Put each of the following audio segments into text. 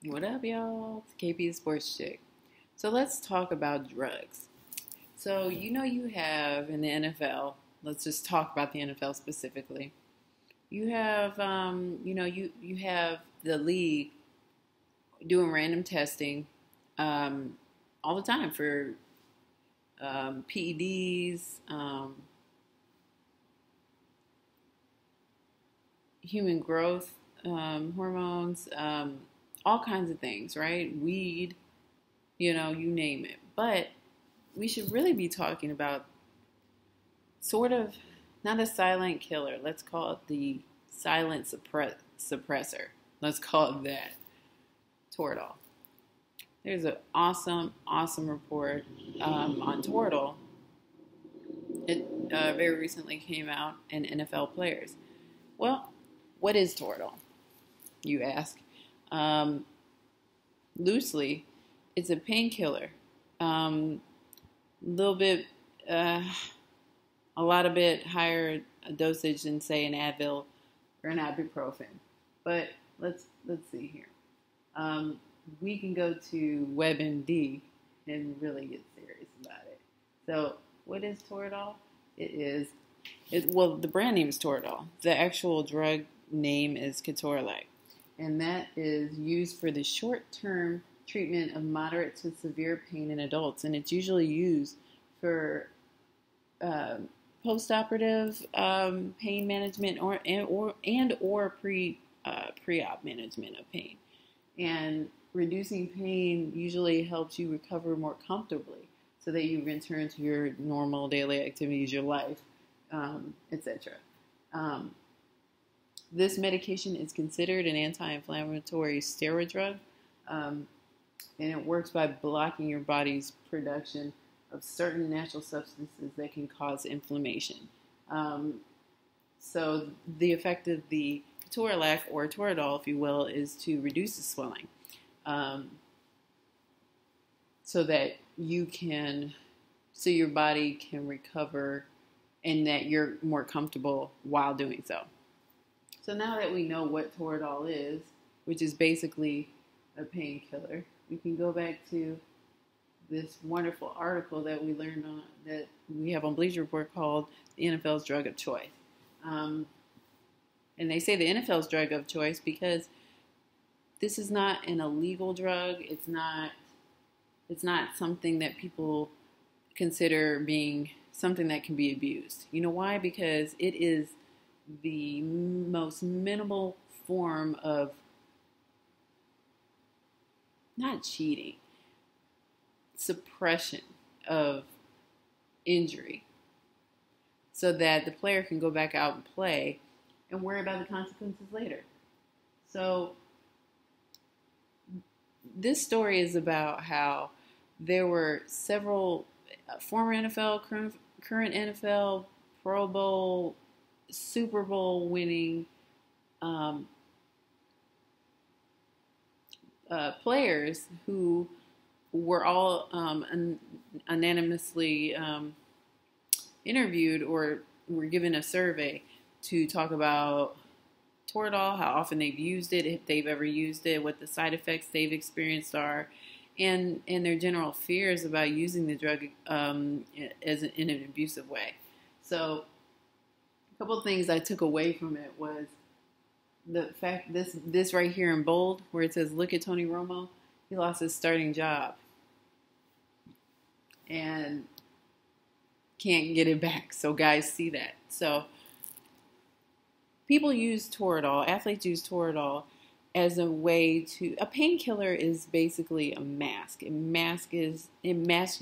What up, y'all? It's KP the Sports Chick. So let's talk about drugs. So you have in the NFL. Let's just talk about the NFL specifically. You have you have the league doing random testing all the time for PEDs, human growth hormones, all kinds of things, right? Weed, you name it. But we should really be talking about sort of not a silent killer. Let's call it the silent suppressor. Let's call it that. Toradol. There's an awesome report on Toradol. It very recently came out in NFL players. Well, what is Toradol, you ask? Loosely, it's a painkiller. A lot bit higher dosage than say an Advil or an ibuprofen. But let's see here. We can go to WebMD and really get serious about it. So, what is Toradol? The brand name is Toradol. The actual drug name is ketorolac, and that is used for the short-term treatment of moderate to severe pain in adults, and it's usually used for post-operative pain management or pre-op management of pain. And reducing pain usually helps you recover more comfortably, so that you return to your normal daily activities, your life, etc. This medication is considered an anti-inflammatory steroid drug, and it works by blocking your body's production of certain natural substances that can cause inflammation. So the effect of the ketorolac, or Toradol, if you will, is to reduce the swelling, so that your body can recover and that you're more comfortable while doing so. So now that we know what Toradol is, which is basically a painkiller, we can go back to this wonderful article that we learned on, that we have on Bleacher Report, called the NFL's drug of choice. And they say the NFL's drug of choice because this is not an illegal drug. It's not something that people consider being something that can be abused. You know why? Because it is the most minimal form of, not cheating, suppression of injury, so that the player can go back out and play and worry about the consequences later. So this story is about how there were several former NFL, current NFL, Pro Bowl, Super Bowl winning players who were all unanimously interviewed, or were given a survey to talk about Toradol, how often they've used it, if they've ever used it, what the side effects they've experienced are, and their general fears about using the drug in an abusive way. So a couple of things I took away from it was the fact, this right here in bold, where it says, look at Tony Romo, he lost his starting job and can't get it back. So guys see that. So people use Toradol, athletes use Toradol as a way to, a painkiller is basically a mask. It masks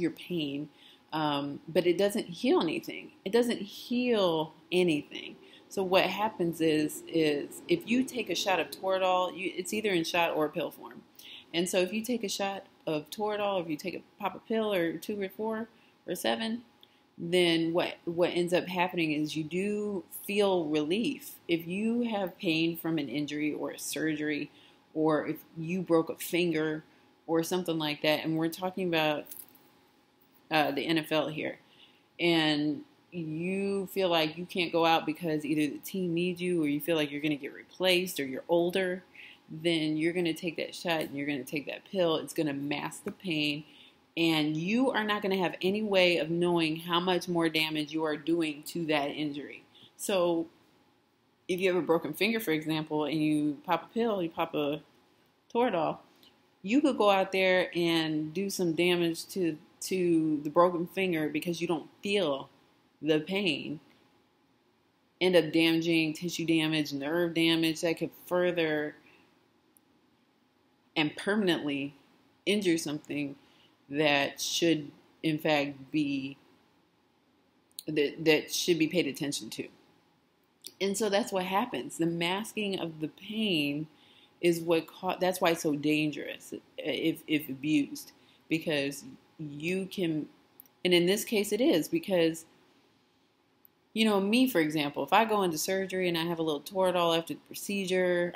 your pain, but it doesn't heal anything. It doesn't heal anything. So what happens is if you take a shot of Toradol, it's either in shot or pill form. And so if you take a shot of Toradol, if you pop a pill, or 2 or 4 or 7, then what ends up happening is you do feel relief. If you have pain from an injury or a surgery, or if you broke a finger or something like that, and we're talking about the NFL here, and you feel like you can't go out because either the team needs you, or you feel like you're going to get replaced, or you're older, then you're going to take that shot and you're going to take that pill. It's going to mask the pain, and you are not going to have any way of knowing how much more damage you are doing to that injury. So if you have a broken finger, for example, and you pop a pill, you pop a Toradol, you could go out there and do some damage to the broken finger because you don't feel the pain. End up damaging tissue damage, nerve damage that could further and permanently injure something that should, in fact, be that should be paid attention to. And so that's what happens. The masking of the pain is that's why it's so dangerous if abused, because you can, and in this case it is, because, you know, me, for example, if I go into surgery and I have a little Toradol after the procedure,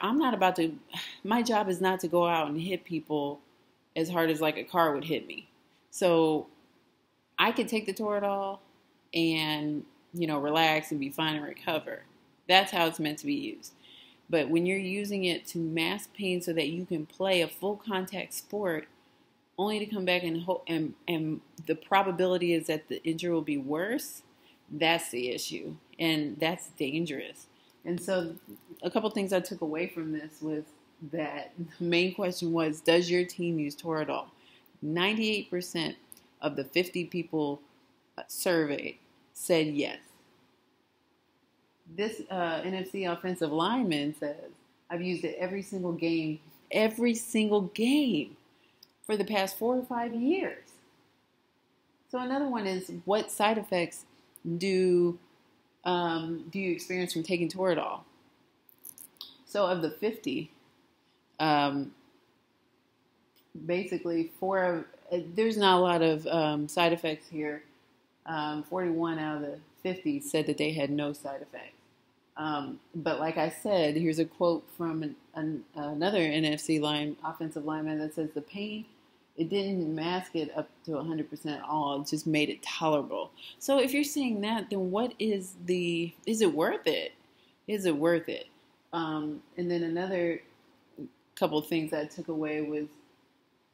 my job is not to go out and hit people as hard as like a car would hit me. So I could take the Toradol and, you know, relax and be fine and recover. That's how it's meant to be used. But when you're using it to mask pain so that you can play a full contact sport, only to come back and the probability is that the injury will be worse, that's the issue. And that's dangerous. And so a couple things I took away from this was that the main question was, does your team use Toradol? 98% of the 50 people surveyed said yes. This NFC offensive lineman says, I've used it every single game for the past 4 or 5 years. So another one is, what side effects do you experience from taking Toradol? So of the 50, basically there's not a lot of side effects here. 41 out of the 50 said that they had no side effects. But like I said, here's a quote from another NFC offensive lineman that says the pain, it didn't mask it up to 100% at all. It just made it tolerable. So if you're saying that, then is it worth it? Is it worth it? And then another couple of things I took away was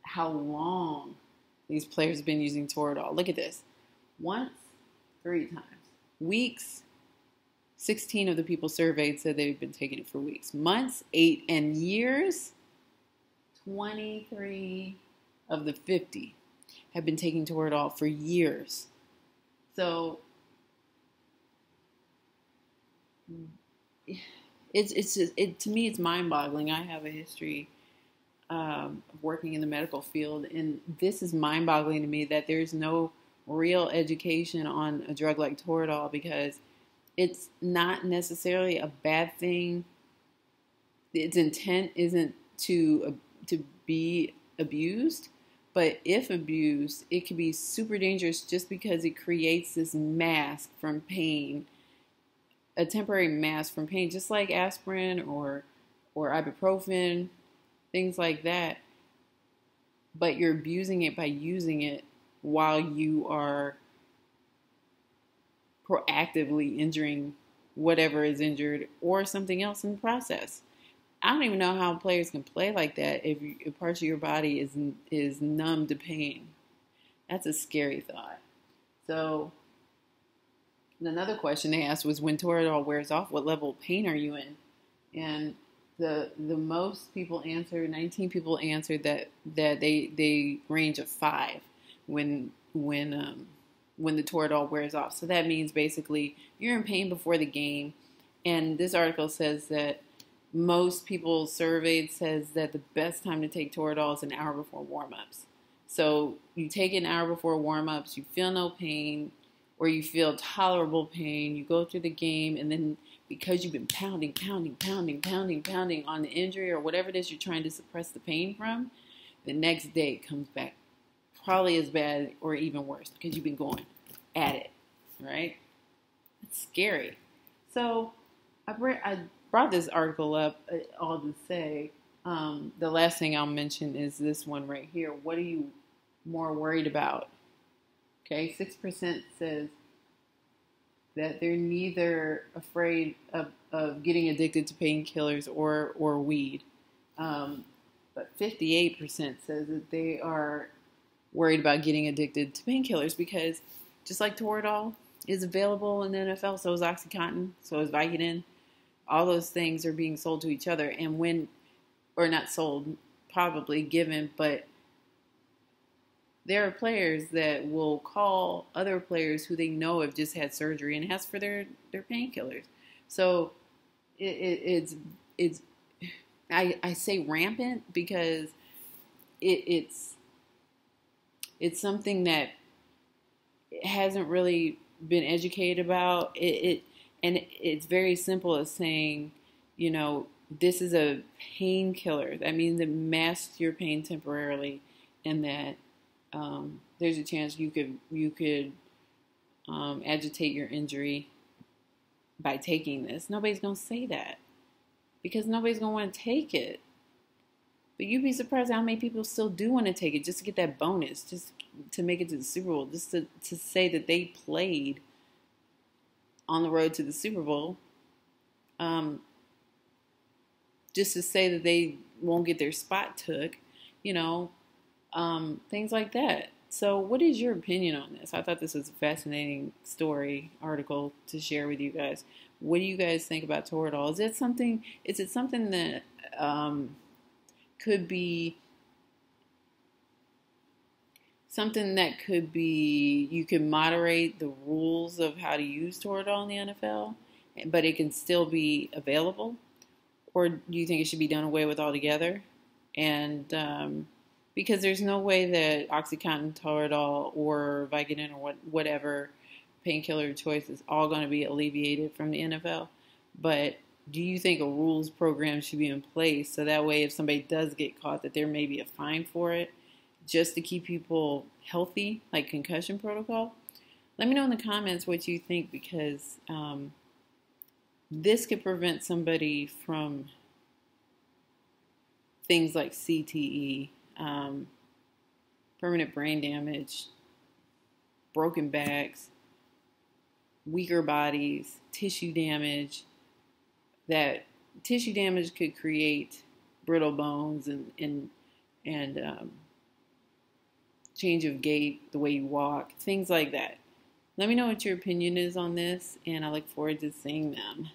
how long these players have been using Toradol. Look at this. Once, 3 times. Weeks, 16 of the people surveyed said they've been taking it for weeks. Months, 8, and years, 23 of the 50 have been taking Toradol for years. So to me, it's mind-boggling. I have a history of working in the medical field, and this is mind-boggling to me that there's no real education on a drug like Toradol, because it's not necessarily a bad thing. Its intent isn't to be abused, but if abused, it can be super dangerous just because it creates this mask from pain, a temporary mask from pain, just like aspirin or ibuprofen, things like that. But you're abusing it by using it while you are proactively injuring whatever is injured or something else in the process. I don't even know how players can play like that if parts of your body is numb to pain. That's a scary thought. So another question they asked was, when Toradol wears off, what level of pain are you in? And the most people answered, 19 people answered that they range of 5 when the Toradol wears off. So that means basically you're in pain before the game. And this article says that most people surveyed says that the best time to take Toradol is an hour before warm-ups. So you take it an hour before warm-ups, you feel no pain, or you feel tolerable pain, you go through the game, and then because you've been pounding on the injury or whatever it is you're trying to suppress the pain from, the next day it comes back probably as bad or even worse because you've been going at it, right? It's scary. So I brought this article up all to say, the last thing I'll mention is this one right here. What are you more worried about? Okay, 6% says that they're neither afraid of getting addicted to painkillers or weed. Um, but 58% says that they are worried about getting addicted to painkillers because just like Toradol is available in the NFL, so is OxyContin, so is Vicodin. All those things are being sold to each other, and when, or not sold, probably given, but there are players that will call other players who they know have just had surgery and ask for their painkillers. So it's I say rampant because it's something that hasn't really been educated about. And it's very simple as saying, you know, this is a painkiller. That means it masks your pain temporarily, and that there's a chance you could agitate your injury by taking this. Nobody's gonna say that because nobody's gonna want to take it. But you'd be surprised how many people still do want to take it just to get that bonus, just to make it to the Super Bowl, just to say that they played on the road to the Super Bowl, just to say that they won't get their spot took, you know, things like that. So what is your opinion on this? I thought this was a fascinating article to share with you guys. What do you guys think about Toradol? Is it something that could be something that could be, you can moderate the rules of how to use Toradol in the NFL, but it can still be available? Or do you think it should be done away with altogether? And because there's no way that OxyContin, Toradol, or Vicodin, or whatever painkiller choice is all going to be alleviated from the NFL. But do you think a rules program should be in place so that way if somebody does get caught that there may be a fine for it, just to keep people healthy, like concussion protocol? Let me know in the comments what you think, because this could prevent somebody from things like CTE, permanent brain damage, broken backs, weaker bodies, tissue damage. That tissue damage could create brittle bones and change of gait, the way you walk, things like that. Let me know what your opinion is on this, and I look forward to seeing them.